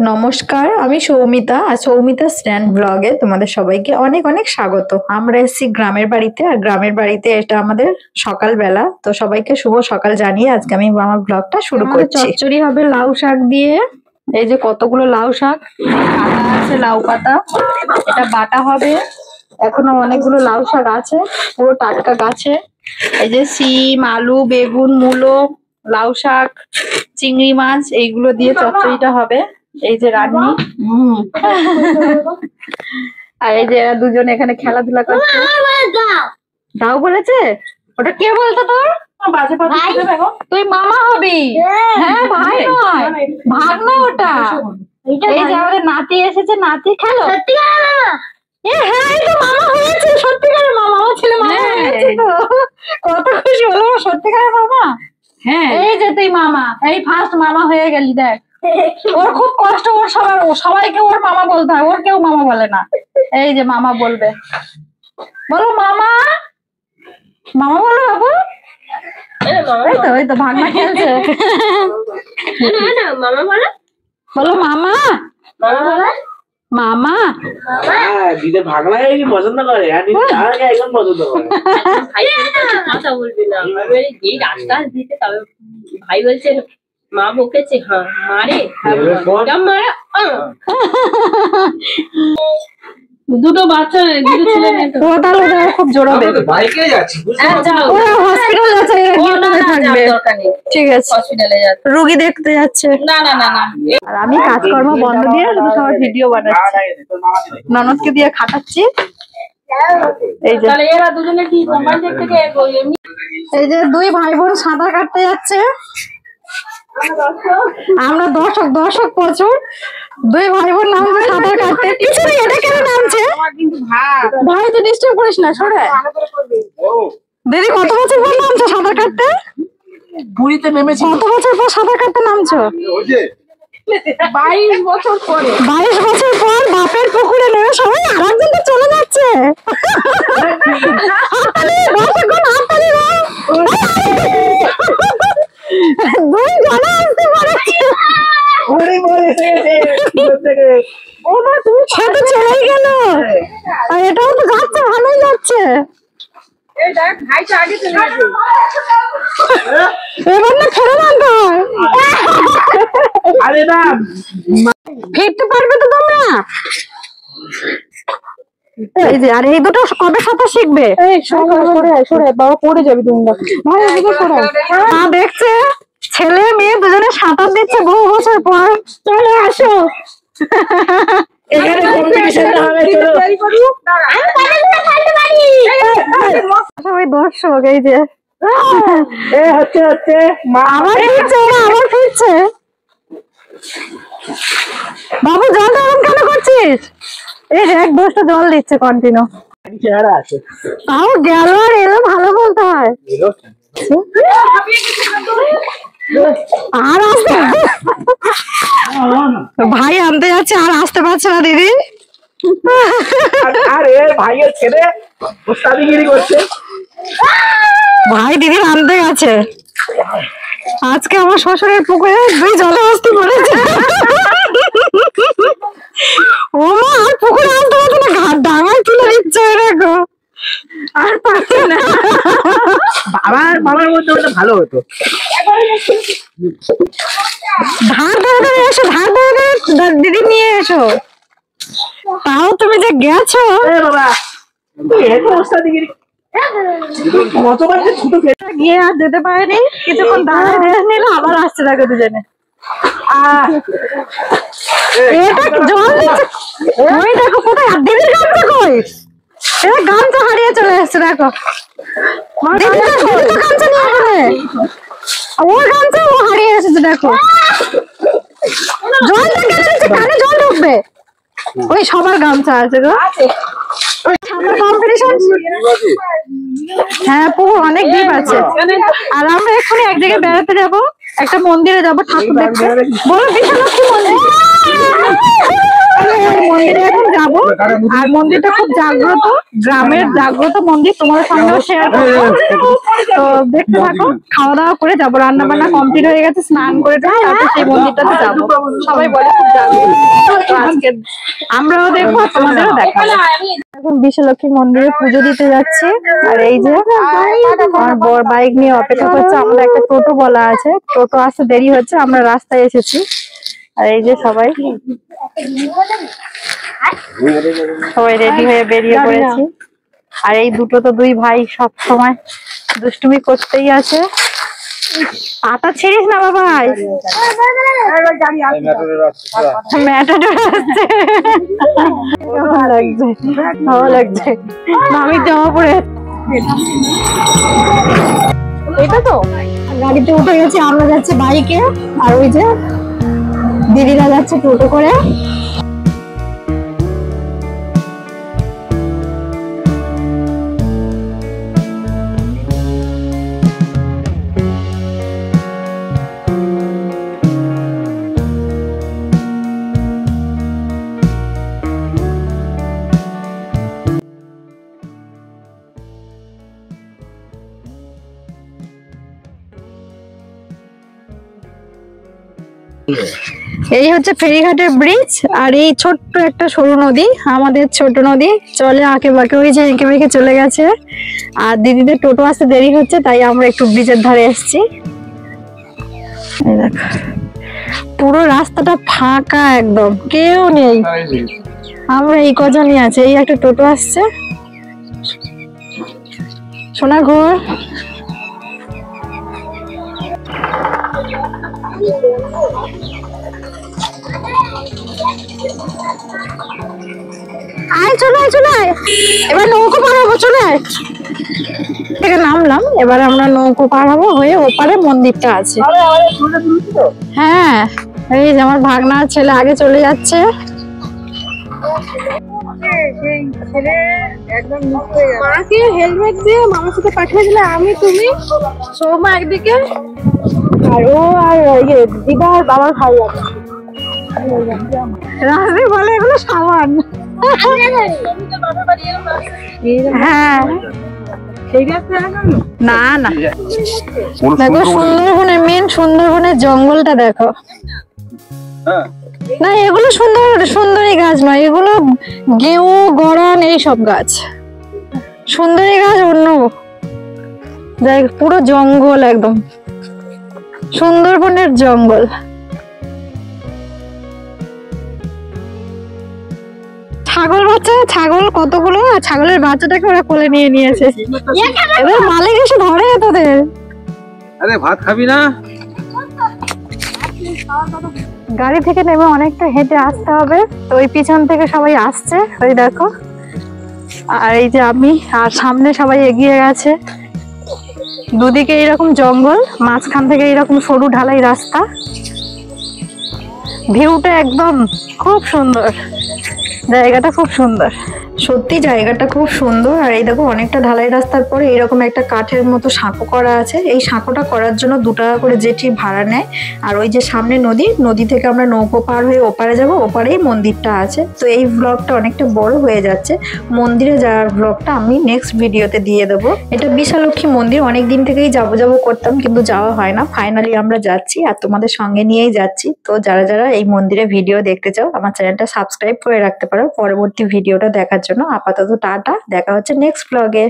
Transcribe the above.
নমস্কার, আমি সৌমিতা। আর সৌমিতা স্ট্যান্ড ব্লগে তোমাদের সবাইকে অনেক অনেক স্বাগত। আমরা এসেছি গ্রামের বাড়িতে, আর গ্রামের বাড়িতে এটা আমাদের সকালবেলা। তো সবাইকে শুভ সকাল জানিয়ে আজকে আমি আমার ব্লগটা শুরু করছি। চচ্চড়ি হবে লাউ শাক দিয়ে। এই যে কতগুলো লাউ শাক, কাটা আছে লাউ পাতা, এটা বাটা হবে। এখনো অনেকগুলো লাউ শাক আছে, পুরো টাটকা গাছে। এই যে সিম, আলু, বেগুন, মূলো, লাউ শাক, চিংড়ি মাছ, এইগুলো দিয়ে চচ্চড়িটা হবে। এই যে রানী, আর এই যে এরা দুজন এখানে খেলাধুলা করছে। দাও বলেছে? ওটা কে বলতো তোর? তুই মামা হবি? হ্যাঁ, ভাই নয়, ভাগনা ওটা। এই যে আমাদের নাতি এসেছে, নাতি খেলো। হ্যাঁ, এই তো মামা হয়েছে, সত্যিকারের মামা। আমার ছেলে মামা হয়েছে তো কত খুশি হলো, সত্যিকারের মামা। হ্যাঁ, এই যে তুই মামা, এই ফার্স্ট মামা হয়ে গেলি। দেখ, ওর খুব কষ্ট, ওর সবাইকে ওর মামা বলতে হয়, ওর কেউ মামা বলে না। এই যে মামা বলবে, বলো মামা, মামা বলো বাবু। এই তো ভাগনা খেলছে। মামা বলো, বলো মামা, মামা। দিদি ভাগনা কি পছন্দ করে? একদম পছন্দ করে। কথা বলবি না, এই রাস্তা দিতে তবে ভাই বলছে মা বকেছে, হ্যাঁ মারে, মারা। দুটো বাচ্চা, দুটো ছেলে মেয়ে তো তাহলে খুব জোরাবে। বাইকে যাচ্ছি, হসপিটাল যাচ্ছে, ঠিক আছে, হসপিটালে যাচ্ছে, রোগী দেখতে যাচ্ছে। না না না না। আর আমি কাজকর্ম বন্ধ দিয়ে শুধু সবার ভিডিও বানাচ্ছি, ননদকে দিয়ে খাটাচ্ছি। এই যে তাহলে এরা দুজনে কি মোবাইল থেকে এই যে দুই ভাই বোন সাঁতার কাটতে যাচ্ছে। আমরা দর্শক প্রচুর। দুই ভাই বোন নামছে সাঁতার কাটতে। পিছনে এটা কেন নামছে? ভাই তো ডিস্টার্ব করিস না, সরে। দিদি কত বছর পর নামছো সাঁতার কাটতে? পুরীতে নেমেছি। কত বছর পর সাঁতার কাটতে নামছো? 22 বছর পরে। 22 বছর পর বাপের পুকুরে নেমে সবাই আরেকজন তো চলে যাচ্ছে। দুই জনে আসতে পারছে। সে তো চলেই গেল, আর এটাও তো যাচ্ছে, ভালোই যাচ্ছে। এবার না ফেরো আনতে হয়। আরে না, ফিরতে পারবে তো তোমরা? এই যে, আর এই দুটো কবে সাঁতার শিখবে? সরে বাবা, পড়ে যাবি তোমরা। ভাই এদিকে সরে। মা দেখছে ছেলে মেয়ে দুজনে সাঁতার দিচ্ছে বহু বছর পর। চলে আসো, এখানে কম্পিটিশন হবে। চলো সবাই দর্শক। এই যে হচ্ছে আবার ফিরছে, ওরা আবার ফিরছে। বাবু জল গরম কেন করছিস? এই যে এক বস্তা জল দিচ্ছে কন্টিনিউ। তাও গেল আর এলো, ভালো বলতে হয়। আর আসতে ভাই আনতে যাচ্ছে, আর আসতে পারছে না দিদি। আরে ভাইয়ের ছেলে ওস্তাদিগিরি করছে। ভাই দিদির আনতে গেছে। আজকে আমার শ্বশুরের পুকুরে দুই জলহস্তি পড়েছে। ও মা, আর পুকুরে আনতে পারছে না, ঘাট ডাঙায় তুলে দিচ্ছে। দেখো আর পারছে না। বাবার মধ্যে ওটা ভালো হতো। ধার ধরে এসো, ধার ধরে দিদি নিয়ে এসো। তাও তুমি যে গেছো বাবা, ওস্তাদিগিরি কতবার যে ছোট গিয়ে আর যেতে পারেনি, কিছুক্ষণ দাঁড়িয়ে রেস্ট নিল, আবার আসছে। দেখো দুজনে এটা জল দিচ্ছে। ওই দেখো কোথায়, আর দিদির গামছা কই? এটা গামছা হারিয়ে চলে এসছে। দেখো গামছা নিয়ে গেলে, ওর গামছা ও হারিয়ে এসেছে। দেখো জল দেখে কানে জল ঢুকবে। ওই সবার গামছা আছে গো। কম্পিটিশন, হ্যাঁ পুকুর অনেক ডিপ আছে। আর আমরা এক্ষুনি এক জায়গায় বেড়াতে যাব, একটা মন্দিরে যাব ঠাকুর দেখতে। বলো বিশালক্ষী মন্দির। মন্দিরে এখন যাবো। আর মন্দিরটা খুব জাগ্রত, গ্রামের জাগ্রত মন্দির, তোমার সঙ্গেও শেয়ার করবো। তো দেখতে থাকো, খাওয়া দাওয়া করে যাবো, রান্না বান্না কমপ্লিট হয়ে গেছে, স্নান করে তারপর সেই মন্দিরটাতে যাবো। সবাই বলে খুব জাগ্রত, তো আজকে আমরাও দেখবো, তোমাদেরও দেখাবো। এখন বিশ্বলক্ষ্মী মন্দিরে পুজো দিতে যাচ্ছি। আর এই যে আমার বর বাইক নিয়ে অপেক্ষা করছে, আমাদের একটা টোটো বলা আছে, টোটো আসতে দেরি হচ্ছে, আমরা রাস্তায় এসেছি। আর এই যে সবাই রেডি হয়ে বেরিয়ে পড়েছি। আর এই দুটো তো দুই ভাই সব সময় দুষ্টুমি করতেই আছে। পাতা ছিড়িস না বাবা, ম্যাটাডোর আসছে, ভালো লাগছে, মামির জামা পরে। এটা তো গাড়িতে উঠে গেছে, আমরা যাচ্ছি বাইকে, আর ওই যে দিদিরা যাচ্ছে টোটো করে। এই হচ্ছে ফেরিঘাটের ব্রিজ, আর এই ছোট্ট একটা সরু নদী, আমাদের ছোট নদী, চলে আঁকে বাঁকে, ওই যে এঁকে বেঁকে চলে গেছে। আর দিদিদের টোটো আসতে দেরি হচ্ছে, তাই আমরা একটু ব্রিজের ধারে এসেছি। এই দেখো পুরো রাস্তাটা ফাঁকা, একদম কেউ নেই, আমরা এই কজনই আছে। এই একটা টোটো আসছে, সোনা ঘোর। আয় চলে আয়, চলে আয়, এবার নৌকো পার হবো, চলে আয়। থেকে নামলাম, এবার আমরা নৌকো পার হবো, হয়ে ওপারে মন্দিরটা আছে। হ্যাঁ, এই যে আমার ভাগনার ছেলে আগে চলে যাচ্ছে। মাকে হেলমেট দিয়ে মামার সাথে পাঠিয়ে দিলে, আমি তুমি সৌমা একদিকে, আর ও আর ইয়ে দিদা আর বাবার ভাই আছে। রাজদীপ বলে এগুলো সাবান। হ্যাঁ না না, দেখো সুন্দরবনের মেন সুন্দরবনের জঙ্গলটা দেখো। না এগুলো সুন্দরী গাছ নয়, এগুলো গেউ গড়ান এইসব গাছ, সুন্দরী গাছ অন্য জায়গা, পুরো জঙ্গল, একদম সুন্দরবনের জঙ্গল। ছাগল বাচ্চা, ছাগল কতগুলো, ছাগলের বাচ্চাটাকে ওরা কোলে নিয়ে নিয়েছে, এবার মালিক এসে ধরে তোদের। আরে ভাত খাবি না? গাড়ি থেকে নেমে অনেকটা হেঁটে আসতে হবে, তো ওই পিছন থেকে সবাই আসছে, ওই দেখো। আর এই যে আমি, আর সামনে সবাই এগিয়ে গেছে। দুদিকে এইরকম জঙ্গল, মাঝখান থেকে এইরকম সরু ঢালাই রাস্তা, ভিউটা একদম খুব সুন্দর, জায়গাটা খুব সুন্দর, সত্যি জায়গাটা খুব সুন্দর। আর এই দেখো অনেকটা ঢালাই রাস্তার পরে এরকম একটা কাঠের মতো সাঁকো করা আছে, এই সাঁকোটা করার জন্য 2 টাকা করে জেঠি ভাড়া নেয়। আর ওই যে সামনে নদী থেকে আমরা নৌকো পার হয়ে ওপারে যাব, ওপারেই মন্দিরটা আছে। তো এই ব্লগটা অনেকটা বড় হয়ে যাচ্ছে, মন্দিরে যাওয়ার ব্লগটা আমি নেক্সট ভিডিওতে দিয়ে দেবো। এটা বিশালক্ষী মন্দির, অনেক দিন থেকেই যাবো করতাম, কিন্তু যাওয়া হয় না, ফাইনালি আমরা যাচ্ছি, আর তোমাদের সঙ্গে নিয়েই যাচ্ছি। তো যারা যারা এই মন্দিরে ভিডিও দেখতে চাও, আমার চ্যানেলটা সাবস্ক্রাইব করে রাখতে পারো পরবর্তী ভিডিওটা দেখার জন্য। আপাতত টাটা, দেখা হচ্ছে নেক্সট ব্লগে।